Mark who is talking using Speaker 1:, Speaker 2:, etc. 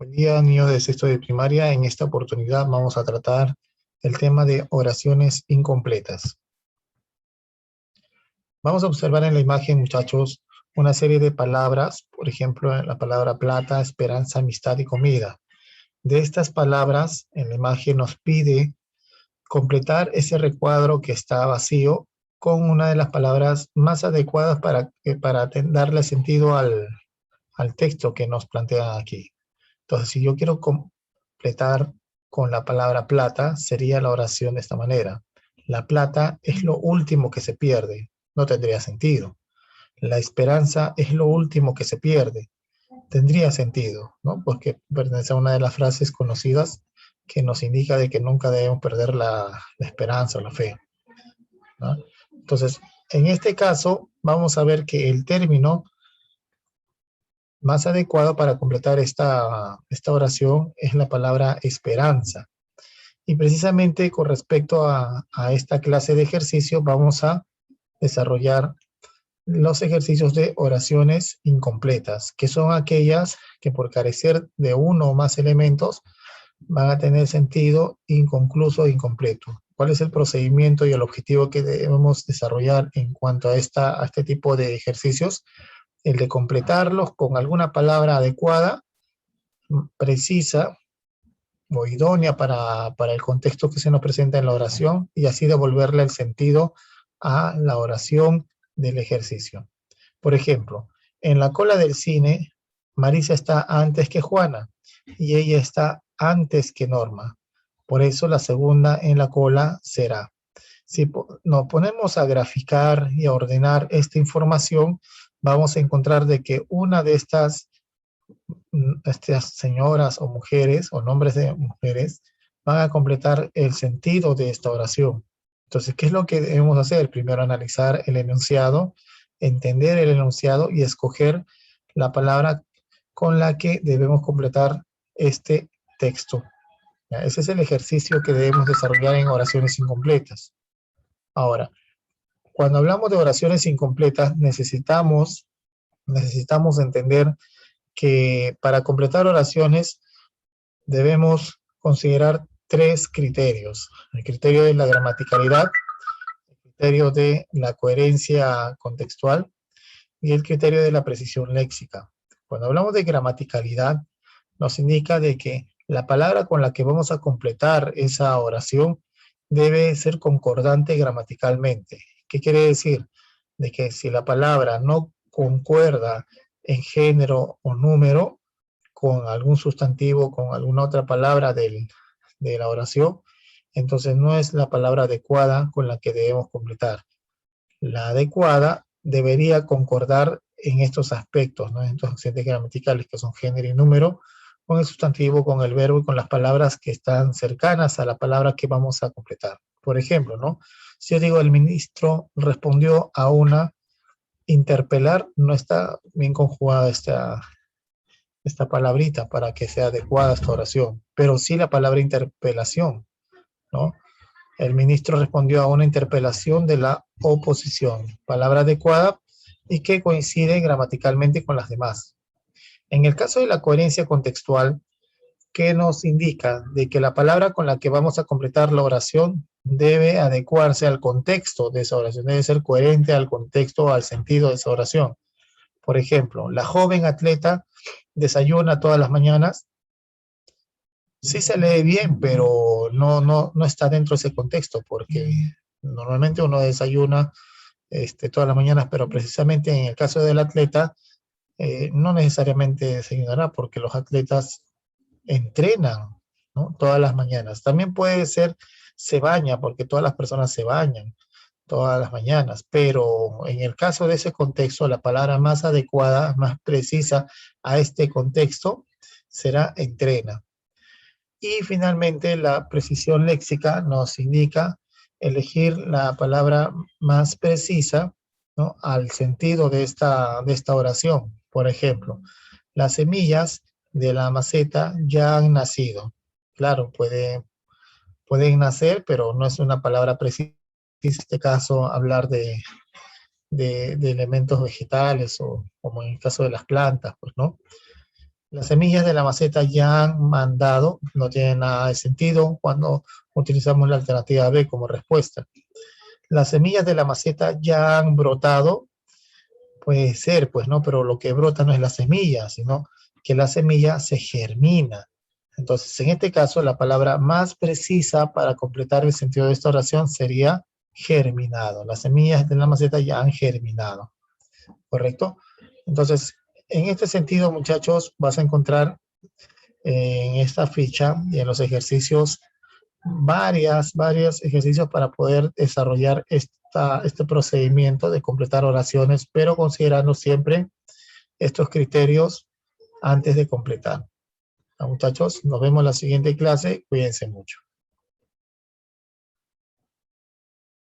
Speaker 1: Buen día, niños de sexto de primaria. En esta oportunidad vamos a tratar el tema de oraciones incompletas. Vamos a observar en la imagen, muchachos, una serie de palabras, por ejemplo, la palabra plata, esperanza, amistad y comida. De estas palabras, en la imagen nos pide completar ese recuadro que está vacío con una de las palabras más adecuadas para darle sentido al texto que nos plantea aquí. Entonces, si yo quiero completar con la palabra plata, sería la oración de esta manera. La plata es lo último que se pierde. No tendría sentido. La esperanza es lo último que se pierde. Tendría sentido, ¿no? Porque pertenece a una de las frases conocidas que nos indica de que nunca debemos perder la esperanza o la fe, ¿no? Entonces, en este caso, vamos a ver que el término más adecuado para completar esta oración es la palabra esperanza. Y precisamente con respecto a esta clase de ejercicio vamos a desarrollar los ejercicios de oraciones incompletas, que son aquellas que por carecer de uno o más elementos van a tener sentido inconcluso e incompleto. ¿Cuál es el procedimiento y el objetivo que debemos desarrollar en cuanto a este tipo de ejercicios? El de completarlos con alguna palabra adecuada, precisa o idónea para el contexto que se nos presenta en la oración y así devolverle el sentido a la oración del ejercicio. Por ejemplo, en la cola del cine, Marisa está antes que Juana y ella está antes que Norma. Por eso la segunda en la cola será. Si nos ponemos a graficar y a ordenar esta información, vamos a encontrar de que una de estas señoras o mujeres o nombres de mujeres van a completar el sentido de esta oración. Entonces, ¿qué es lo que debemos hacer? Primero analizar el enunciado, entender el enunciado y escoger la palabra con la que debemos completar este texto. ¿Ya? Ese es el ejercicio que debemos desarrollar en oraciones incompletas. Ahora, cuando hablamos de oraciones incompletas, necesitamos entender que para completar oraciones debemos considerar tres criterios. El criterio de la gramaticalidad, el criterio de la coherencia contextual y el criterio de la precisión léxica. Cuando hablamos de gramaticalidad, nos indica de que la palabra con la que vamos a completar esa oración debe ser concordante gramaticalmente. ¿Qué quiere decir? De que si la palabra no concuerda en género o número con algún sustantivo, con alguna otra palabra de la oración, entonces no es la palabra adecuada con la que debemos completar. La adecuada debería concordar en estos aspectos, ¿no? En estos accidentes gramaticales que son género y número, con el sustantivo, con el verbo y con las palabras que están cercanas a la palabra que vamos a completar. Por ejemplo, ¿no? Si yo digo el ministro respondió a una interpelar, no está bien conjugada esta palabrita para que sea adecuada esta oración, pero sí la palabra interpelación, ¿no? El ministro respondió a una interpelación de la oposición, palabra adecuada y que coincide gramaticalmente con las demás. En el caso de la coherencia contextual, ¿qué nos indica? De que la palabra con la que vamos a completar la oración debe adecuarse al contexto de esa oración, debe ser coherente al contexto, al sentido de esa oración. Por ejemplo, la joven atleta desayuna todas las mañanas. Sí se lee bien, pero no está dentro de ese contexto, porque normalmente uno desayuna todas las mañanas, pero precisamente en el caso del atleta, no necesariamente desayunará, porque los atletas entrenan, ¿no? Todas las mañanas. También puede ser, se baña, porque todas las personas se bañan todas las mañanas, pero en el caso de ese contexto, la palabra más adecuada, más precisa a este contexto será entrena. Y finalmente la precisión léxica nos indica elegir la palabra más precisa, ¿no? Al sentido de esta oración. Por ejemplo, las semillas de la maceta ya han nacido. Claro, pueden nacer, pero no es una palabra precisa. En este caso, hablar de elementos vegetales o como en el caso de las plantas, pues, ¿no? Las semillas de la maceta ya han mandado, no tiene nada de sentido cuando utilizamos la alternativa B como respuesta. Las semillas de la maceta ya han brotado, puede ser, pues no, pero lo que brota no es la semilla, sino que la semilla se germina. Entonces, en este caso, la palabra más precisa para completar el sentido de esta oración sería germinado. Las semillas de la maceta ya han germinado, ¿correcto? Entonces, en este sentido, muchachos, vas a encontrar en esta ficha y en los ejercicios varios ejercicios para poder desarrollar este procedimiento de completar oraciones, pero considerando siempre estos criterios antes de completar. Muchachos, nos vemos en la siguiente clase. Cuídense mucho.